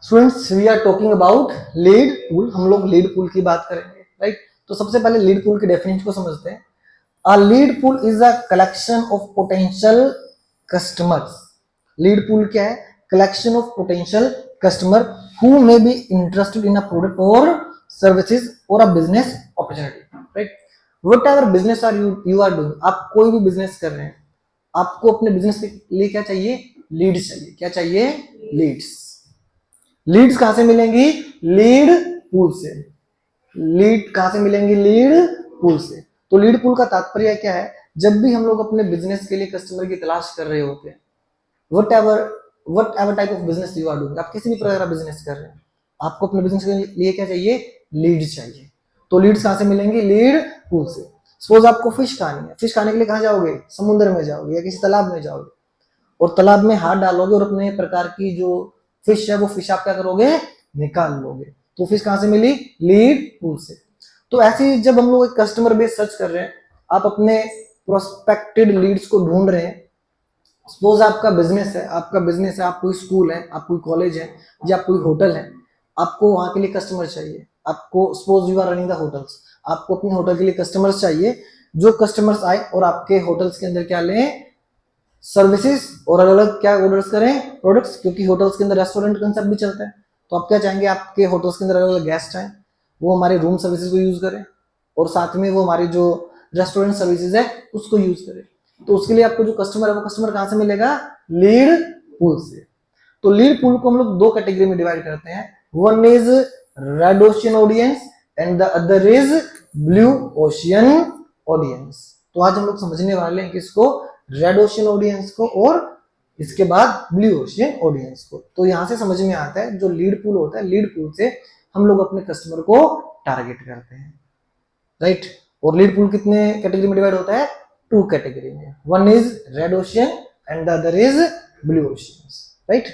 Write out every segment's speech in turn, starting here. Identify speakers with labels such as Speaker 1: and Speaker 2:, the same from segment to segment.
Speaker 1: Students we are talking about lead pool, हम लोग lead pool की बात करेंगे, राइट। तो सबसे पहले लीड पूल की डेफिनेशन को समझते हैं। A lead pool is a collection of potential customers. Lead pool क्या है? Collection of potential customer who may be interested in a product और सर्विसेज और a business opportunity, right. Whatever business are you are doing, आप कोई भी business कर रहे हैं, आपको अपने बिजनेस के लिए क्या चाहिए? लीड्स चाहिए। क्या चाहिए? लीड्स। लीड्स कहां से मिलेंगी? लीड पूल से। लीड कहां से मिलेंगी? लीड पूल से। तो लीड पूल का तात्पर्य क्या है? जब भी हम लोग अपने बिजनेस के लिए कस्टमर की तलाश कर रहे होते हैं, whatever type of business you are doing, आप किसी भी प्रकार का बिजनेस कर रहे हैं, आपको अपने बिजनेस के लिए क्या चाहिए? लीड चाहिए। तो लीड्स कहां से मिलेंगी? लीड पूल से। सपोज आपको फिश खानी है, फिश खाने के लिए कहां जाओगे? समुद्र में जाओगे या किसी तालाब में जाओगे, और तालाब में हाथ डालोगे और अपने प्रकार की जो फिश है वो फिश आप क्या करोगे? निकाल लोगे। तो फिश कहां से मिली? लीड पूल से। तो ऐसे ही जब हम लोग एक कस्टमर बेस सर्च कर रहे हैं, आप अपने प्रोस्पेक्टेड लीड्स को ढूंढ रहे हैं। सपोज आपका बिजनेस है, आप कोई स्कूल है, आप कोई कॉलेज है, या आप कोई होटल है, आपको वहां के लिए कस्टमर चाहिए। आपको suppose you are running the hotels, आपको अपने होटल के लिए कस्टमर्स चाहिए। जो कस्टमर्स आए और आपके होटल्स के अंदर क्या लें? सर्विसेज, और अलग अलग क्या ऑर्डर्स करें? प्रोडक्ट्स, क्योंकि होटल्स के अंदर रेस्टोरेंट कंसेप्ट भी चलता है। तो आप क्या चाहेंगे? आपके होटल्स के अंदर अलग अलग गेस्ट आए, वो हमारे रूम सर्विसेज को यूज करें, और साथ में वो हमारी जो रेस्टोरेंट सर्विसेज है उसको यूज करें। तो उसके लिए आपको जो कस्टमर है वो कस्टमर कहां से मिलेगा? लीड पूल से। तो लीड पूल को हम लोग दो कैटेगरी में डिवाइड करते हैं। One is red ocean audience and the other is blue ocean audience. तो आज हम लोग समझने वाले हैं किसको? रेड ओशियन ऑडियंस को, और इसके बाद ब्लू ओशियन ऑडियंस को। तो यहां से समझ में आता है जो लीड पूल होता है, लीड पूल से हम लोग अपने कस्टमर को टारगेट करते हैं, राइट। और लीड पूल कितने कैटेगरी में डिवाइड होता है? टू कैटेगरी में। One is red ocean and the other is blue ocean, right.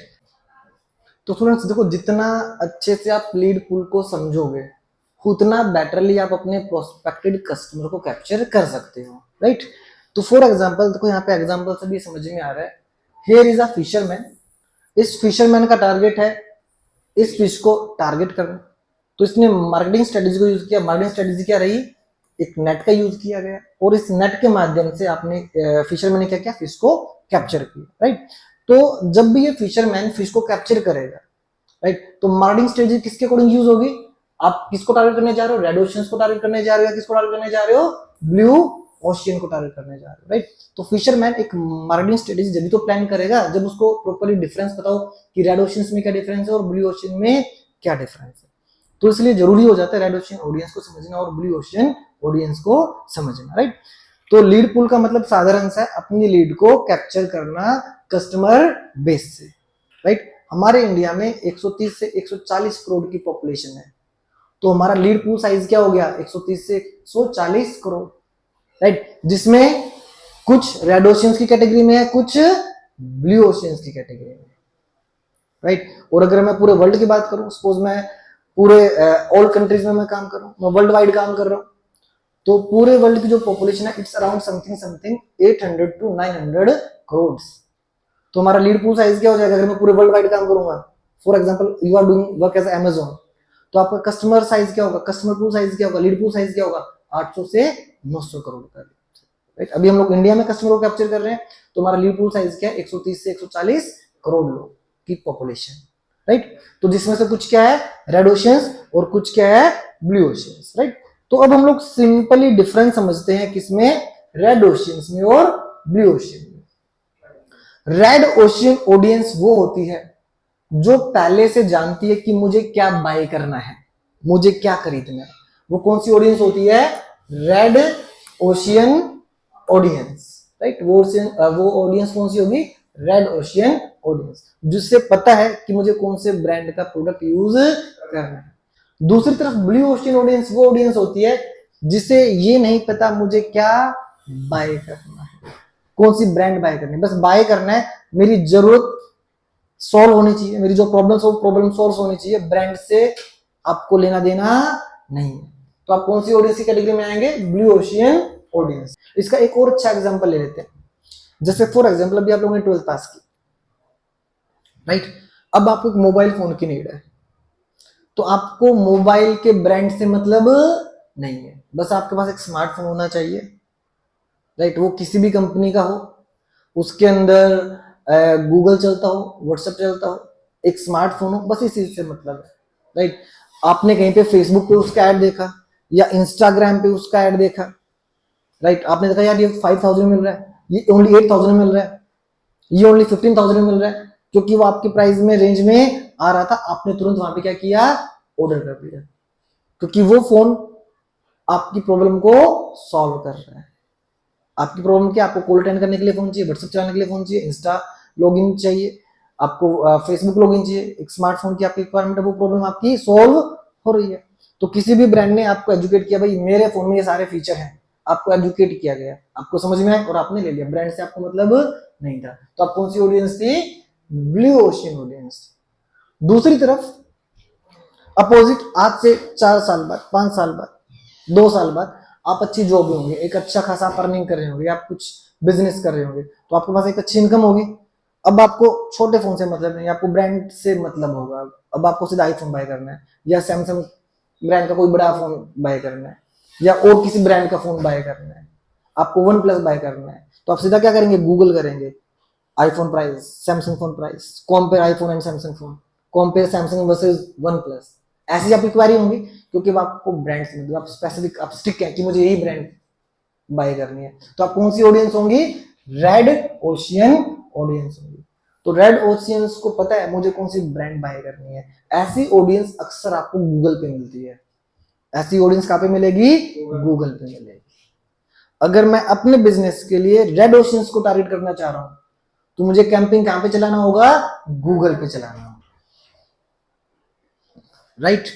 Speaker 1: तो स्टूडेंट्स देखो, जितना अच्छे से आप लीड पूल को समझोगे उतना बेटरली आप अपने प्रोस्पेक्टेड कस्टमर को कैप्चर कर सकते हो, राइट। तो फॉर एग्जांपल देखो, यहाँ पे एग्जांपल से भी समझ में आ रहा है। Here is a fisherman. इस फिशरमैन का टारगेट है इस फिश को टारगेट करना। तो इसने मार्केटिंग स्ट्रेटेजी को यूज किया। मार्केटिंग स्ट्रेटेजी क्या रही? एक नेट का यूज किया गया, और इस नेट के माध्यम से आपने फिशरमैन ने क्या किया? फिश को कैप्चर किया, राइट। तो जब भी ये फिशरमैन फिश को कैप्चर करेगा, राइट, तो मार्केटिंग स्ट्रेटेजी किसके अकॉर्डिंग यूज होगी? आप किसको टारगेट करने जा रहे हो? रेड ओशियन को टारगेट करने जा रहे हो, या किसको टारगेट करने जा रहे हो? ब्लू ओशियन को टारगेट करने जा रहे हो, राइट। तो फिशरमैन एक मार्केटिंग स्ट्रेटेजी जब भी तो प्लान करेगा जब उसको प्रॉपर्ली डिफरेंस पता हो कि रेड ओशियन में क्या डिफरेंस है और ब्लू ओशियन में क्या डिफरेंस है। तो इसलिए जरूरी हो जाता है रेड ओशियन ऑडियंस को समझना और ब्लू ओशियन ऑडियंस को समझना, राइट। तो लीड पूल का मतलब साधारण सा है, अपनी लीड को कैप्चर करना कस्टमर बेस से, राइट। हमारे इंडिया में 130 से 140 करोड़ की पॉपुलेशन है, तो हमारा लीड पूल साइज क्या हो गया? 130 से 140 करोड़, राइट। जिसमें कुछ रेड ओशियंस की कैटेगरी में है, कुछ ब्लू ओशियंस की कैटेगरी में, राइट। और अगर मैं पूरे वर्ल्ड की बात करूं, सपोज मैं पूरे ऑल कंट्रीज में मैं काम कर रहा हूं, मैं वर्ल्ड वाइड काम कर रहा हूं, तो पूरे वर्ल्ड की जो पॉपुलेशन है it's around something 800 to 900 crore. तो हमारा लीड पूल साइज क्या हो जाएगा अगर मैं पूरे वर्ल्ड वाइड काम करूंगा? For example you are doing work as Amazon, तो आपका कस्टमर साइज क्या होगा? कस्टमर पूल साइज क्या होगा? लीड पूल साइज क्या होगा? 800 से 900 करोड़ का, राइट। अभी हम लोग इंडिया में कस्टमर को कैप्चर कर रहे हैं, तो हमारा लीड पूल साइज क्या है? 130 से 140 करोड़ लोग की पॉपुलेशन, राइट। तो जिसमें से कुछ क्या है? रेड ओशियंस, और कुछ क्या है? Blue oceans, right. तो अब हम लोग सिंपली डिफरेंस समझते हैं किसमें? रेड ओशियंस में और ब्लू ओशियन में। रेड ओशियन ऑडियंस वो होती है जो पहले से जानती है कि मुझे क्या बाय करना है, मुझे क्या खरीदना है। वो कौन सी ऑडियंस होती है? Red ocean audience, right. वो ऑडियंस कौन सी होगी? रेड ओशियन ऑडियंस, जिससे पता है कि मुझे कौन से ब्रांड का प्रोडक्ट यूज करना है। दूसरी तरफ ब्लू ओशियन ऑडियंस वो ऑडियंस होती है जिसे ये नहीं पता मुझे क्या बाय करना है, कौन सी ब्रांड बाय करनी है। बस बाय करना है, मेरी जरूरत सॉल्व होनी चाहिए, मेरी जो प्रॉब्लम सॉल्व होनी चाहिए, ब्रांड से आपको लेना देना नहीं है। तो आप कौन सी ऑडियंस की कैटेगरी में आएंगे? Blue ocean audience. इसका एक और अच्छा एग्जांपल ले लेते हैं। जैसे फॉर एग्जांपल अभी आप लोगों ने 12th पास की, राइट। अब आपको एक मोबाइल फोन की नीड है, तो आपको मोबाइल के ब्रांड से मतलब नहीं है, बस आपके पास एक स्मार्टफोन होना चाहिए, राइट। वो किसी भी कंपनी का हो, उसके अंदर गूगल चलता हो, व्हाट्सएप चलता हो, एक स्मार्टफोन हो, बस इस चीज से मतलब है, राइट। आपने कहीं पे फेसबुक पे उसका ऐड देखा या इंस्टाग्राम पे उसका ऐड देखा, राइट। आपने देखा यार ये 5,000 मिल रहा है, ये ओनली 8,000 मिल रहा है, ये ओनली 15,000 मिल रहा है, क्योंकि वो आपकी प्राइस में रेंज में आ रहा था, आपने तुरंत वहां पे क्या किया, ऑर्डर कर दिया, क्योंकि वो फोन आपकी प्रॉब्लम को सॉल्व कर रहा है। आपकी प्रॉब्लम क्या, आपको कॉल अटेंड करने के लिए फोन चाहिए, व्हाट्सएप चलाने के लिए फोन चाहिए, इंस्टा लॉगिन चाहिए, आपको फेसबुक लॉगिन चाहिए, एक स्मार्टफोन की आपकी रिक्वायरमेंट है, वो प्रॉब्लम आपकी सॉल्व हो रही है। तो किसी भी ब्रांड ने आपको एजुकेट किया, भाई मेरे फोन में ये सारे फीचर हैं, आपको एजुकेट किया गया, आपको समझ में आया और आपने ले लिया, ब्रांड से आपको मतलब नहीं था। तो आप कौन सी ऑडियंस थी, ब्लू ओशियन ऑडियंस। दूसरी तरफ अपोजिट, आज से 4 साल बाद, 5 साल बाद, 2 साल बाद आप अच्छी जॉब में होंगे, एक अच्छा खासा अर्निंग कर रहे होंगे, आप कुछ बिजनेस कर रहे होंगे, तो आपके पास एक अच्छी इनकम होगी। अब आपको छोटे फोन से मतलब नहीं, आपको ब्रांड से मतलब होगा। अब आपको सीधा आईफोन बाय करना है, या सैमसंग ब्रांड का कोई बड़ा फोन बाय करना है, या और किसी ब्रांड का फोन बाय करना है, आपको वन प्लस बाय करना है, तो आप सीधा क्या करेंगे, गूगल करेंगे, iPhone price, Samsung phone price, compare iPhone and Samsung phone, compare Samsung versus one plus, ऐसी आपकी क्वेरी होंगी, क्योंकि आपको ब्रांड से मतलब आप स्पेसिफिक, आप स्टिक है कि मुझे यही ब्रांड बाय करनी है। तो आप कौन सी ऑडियंस होंगी, रेड ओशियन ऑडियंस होंगी। तो रेड ओशियंस को पता है मुझे कौन सी ब्रांड बाय करनी है, ऐसी ऑडियंस अक्सर आपको गूगल पे मिलती है। ऐसी ऑडियंस कहां पे मिलेगी, गूगल पे मिलेगी। अगर मैं अपने बिजनेस के लिए रेड ओशियंस को टारगेट करना चाह रहा हूं, तो मुझे कैंपिंग कहां पे चलाना होगा, गूगल पे चलाना होगा, राइट।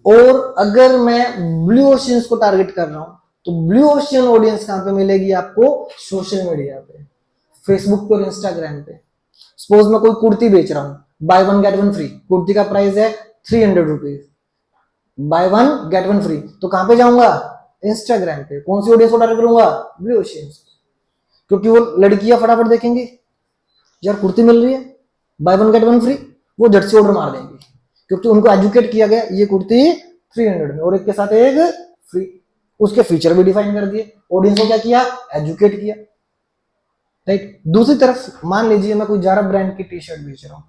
Speaker 1: और अगर मैं ब्लू ओशियंस को टारगेट कर रहा हूं, तो ब्लू ओशियन ऑडियंस कहां पे मिलेगी आपको, सोशल मीडिया पे, फेसबुक पे और इंस्टाग्राम पे। सपोज मैं कोई कुर्ती बेच रहा हूं, by one get one free, kurti का प्राइस है 300 rupees, by one get one free, तो कहां पे जाऊंगा, इंस्टाग्राम पे। कौन सी ऑडियंस को टारगेट करूंगा, ब्लू ओशियंस, क्योंकि वो लड़कियां फटाफट देखेंगी यार कुर्ती मिल रही है, by one get one free, वो झट से ऑर्डर मार देंगे, क्योंकि उनको एजुकेट किया गया ये कुर्ती 300 में और एक के साथ एक फ्री, उसके फीचर भी डिफाइन कर दिए, ऑडियंस को क्या किया, एजुकेट किया, राइट। दूसरी तरफ मान लीजिए मैं कोई जारा ब्रांड की टी शर्ट बेच रहा हूं,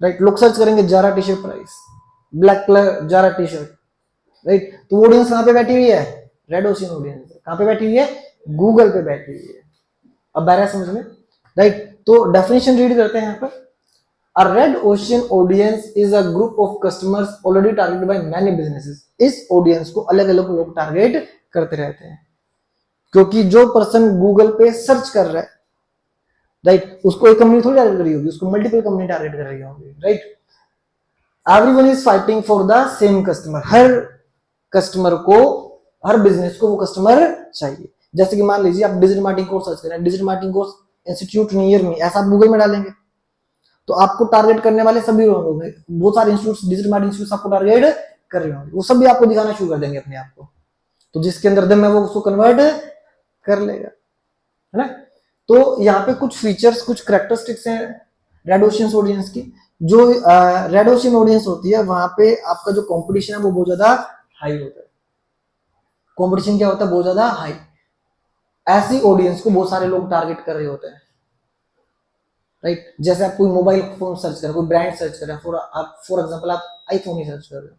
Speaker 1: राइट। लोग सर्च करेंगे Zara T shirt price, black colour Zara T shirt, right. तो ऑडियंस कहां पे बैठी हुई है, रेड ओशियन ऑडियंस कहां पे बैठी हुई है, गूगल पे बैठी हुई है। अब बैरा समझ में, राइट। तो डेफिनेशन रीड करते हैं यहाँ पर, A red ocean audience is a group of customers already targeted by many businesses. इस ऑडियंस को अलग अलग लोग टारगेट करते रहते हैं, क्योंकि जो पर्सन गूगल पे सर्च कर रहा है, राइट, उसको एक कंपनी थोड़ी टारगेट कर रही होगी, उसको मल्टीपल कंपनी टारगेट कर रही होगी, right. Everyone is fighting for the same customer, her customer को, हर बिजनेस को वो कस्टमर चाहिए। जैसे कि मान लीजिए आप डिजिटल मार्केटिंग कोर्स सर्च करें, digital marketing course institute near me, ऐसा आप गूगल में डालेंगे तो आपको टारगेट करने वाले सभी लोग होंगे, बहुत सारे इंस्टीट्यूट्स, डिजिटल मार्केटिंग इंस्टीट्यूट्स आपको टारगेट कर रहे होंगे, वो सभी आपको दिखाना शुरू कर देंगे अपने आप को, तो जिसके अंदर दम है वो उसको कन्वर्ट कर लेगा, है ना। तो यहाँ पे कुछ फीचर्स, कुछ कैरेक्टरिस्टिक्स हैं रेड ओशियन ऑडियंस की। जो रेड ओशियन ऑडियंस होती है वहां पे आपका जो कंपटीशन है वो बहुत ज्यादा हाई होता है। कंपटीशन क्या होता है, बहुत ज्यादा हाई। ऐसी ऑडियंस को बहुत सारे लोग टारगेट कर रहे होते हैं, राइट। जैसे आप कोई मोबाइल फोन सर्च करें, कोई ब्रांड सर्च करें, फॉर एग्जांपल आप आईफोन ही सर्च कर रहे हो,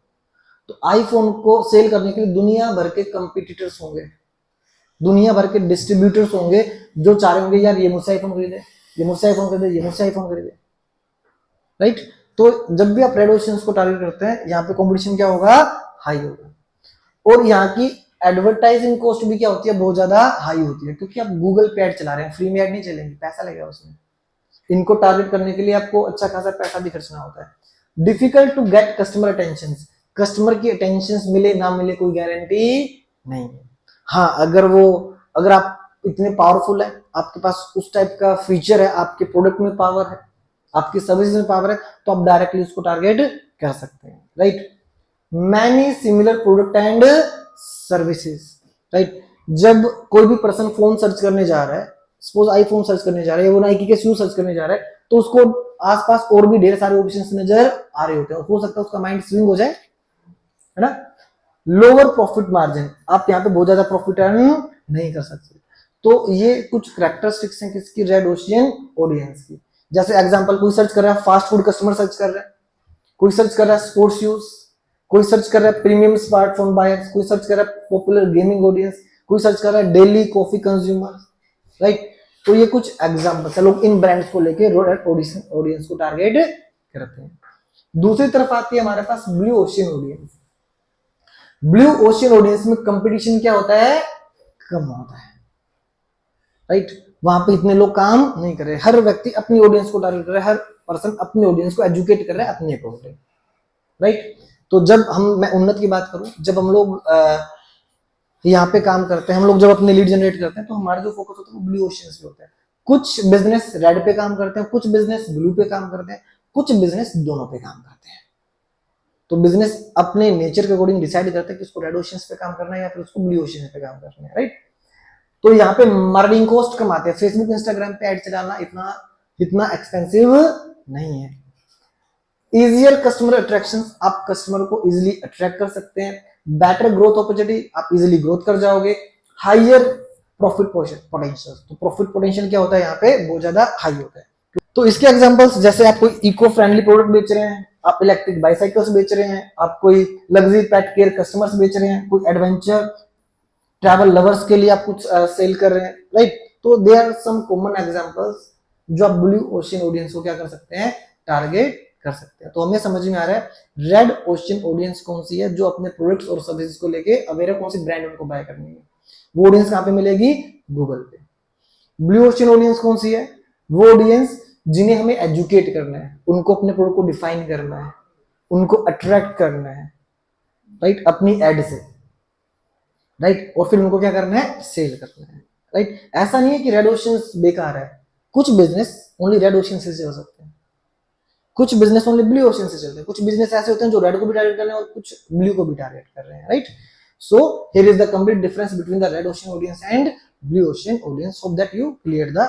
Speaker 1: तो आईफोन को सेल करने के लिए दुनिया भर के कंपटीटर्स होंगे, दुनिया भर के डिस्ट्रीब्यूटर्स होंगे जो चाह रहे होंगे यार ये मुझसे आईफोन खरीदे, ये मुझसे आईफोन खरीदे, ये मुझसे आईफोन खरीदे, राइट। तो जब भी आप रेड ओशियंस को टारगेट करते हैं, यहाँ पे कंपटीशन क्या होगा, हाई होगा। और यहाँ की एडवर्टाइजिंग कॉस्ट भी क्या होती है, बहुत ज्यादा हाई होती है, क्योंकि आप गूगल पे ऐड चला रहे हैं, फ्री में ऐड नहीं चलेंगे, पैसा लगेगा उसमें। इनको टारगेट करने के लिए आपको अच्छा खासा पैसा भी खर्चना होता है। Difficult to get customer attention, customer की अटेंशन मिले ना मिले कोई गारंटी नहीं है। हाँ, अगर आप इतने पावरफुल है, आपके पास उस टाइप का फीचर है, आपके प्रोडक्ट में पावर है, आपकी सर्विस में पावर है, तो आप डायरेक्टली उसको टारगेट कर सकते हैं, right. Many similar product and services, right. जब कोई भी पर्सन फोन सर्च करने जा रहा है, सपोज आईफोन सर्च करने जा रहा है, वो नाइकी के शूज सर्च करने जा रहा है, तो उसको आसपास और भी ढेर सारे ऑप्शंस नजर आ रहे होते हैं, हो सकता है उसका माइंड स्विंग हो जाए, है ना। लोअर प्रॉफिट मार्जिन, आप यहाँ पे बहुत ज्यादा प्रॉफिट अर्न नहीं कर सकते। तो ये कुछ कैरेक्टरिस्टिक्स हैं किसकी, रेड ओशियन ऑडियंस की। जैसे एग्जांपल, कोई सर्च कर रहा है फास्ट फूड कस्टमर सर्च कर रहा है, कोई सर्च कर रहा है स्पोर्ट्स शूज, कोई सर्च कर रहा है प्रीमियम स्मार्टफोन बायर्स, कोई सर्च कर रहा है पॉपुलर गेमिंग ऑडियंस, कोई सर्च कर रहा है डेली कॉफी कंज्यूमर, राइट। तो ये कुछ एग्जांपल्स है, लोग इन ब्रांड्स को लेके ऑडियंस को टारगेट करते हैं। दूसरी तरफ आती है हमारे पास blue ocean audience. Blue ocean audience में कंपटीशन क्या होता है, कम होता है, राइट। वहां पे इतने लोग काम नहीं कर रहे, हर व्यक्ति अपनी ऑडियंस को टारगेट कर रहा है, हर पर्सन अपनी ऑडियंस को एजुकेट कर रहा है अपने अकॉर्डिंग, राइट। तो जब मैं उन्नत की बात करूं, जब हम लोग यहाँ पे काम करते हैं, हम लोग जब अपने लीड जनरेट करते हैं, तो हमारा जो फोकस होता है वो ब्लू ओशियंस पे होता है। कुछ बिजनेस रेड पे काम करते हैं, कुछ बिजनेस ब्लू पे काम करते हैं, कुछ बिजनेस दोनों पे काम करते हैं। तो बिजनेस अपने नेचर के अकॉर्डिंग डिसाइड करते हैं कि उसको रेड ओशियंस पे काम करना है या फिर उसको ब्लू ओशियंस पे काम करना है, राइट। तो यहाँ पे मार्केटिंग कॉस्ट कम आते हैं, फेसबुक इंस्टाग्राम पे एड चलाना इतना एक्सपेंसिव नहीं है। इजियर कस्टमर अट्रैक्शन, आप कस्टमर को इजिली अट्रैक्ट कर सकते हैं। बेटर ग्रोथ अपॉर्चुनिटी, आप इजिली ग्रोथ कर जाओगे। हायर प्रॉफिट पोटेंशियल, तो प्रॉफिट पोटेंशियल क्या होता है यहाँ पे, बहुत ज्यादा हाई होता है। तो इसके एग्जांपल्स, जैसे आप कोई इको फ्रेंडली प्रोडक्ट बेच रहे हैं, आप इलेक्ट्रिक बाइसाइकिल्स बेच रहे हैं, आप कोई लग्जरी पेट केयर कस्टमर्स बेच रहे हैं, कोई एडवेंचर ट्रैवल लवर्स के लिए आप कुछ सेल कर रहे हैं, राइट। तो they are some common examples जो आप ब्लू ओशियन ऑडियंस को क्या कर सकते हैं, टारगेट कर सकते हैं। तो हमें समझ में आ रहा है रेड ओशियन ऑडियंस कौन सी है, जो अपने प्रोडक्ट्स और सर्विसेज को लेके अवेयर है, कौन सी ब्रांड उनको बाय करनी है। वो ऑडियंस कहाँ पे मिलेगी, गूगल पे। ब्लू ओशियन ऑडियंस कौन सी है, वो ऑडियंस जिन्हें हमें एजुकेट करना है, उनको अपने प्रोडक्ट को डिफाइन करना है, उनको अट्रैक्ट करना है, राइट, अपनी एड से, राइट, और फिर उनको क्या करना है, सेल करना है, राइट। ऐसा नहीं है कि रेड ओशियंस बेकार है, कुछ बिजनेस ओनली रेड ओशियन से चल सकते हैं, कुछ बिजनेस ओनली ब्लू ओशियन से चलते हैं, कुछ बिजनेस ऐसे होते हैं जो रेड को भी टारगेट कर रहे हैं और कुछ ब्लू को भी टारगेट कर रहे हैं, right. So here is the complete difference between the red ocean audience and blue ocean audience. Hope that you clear the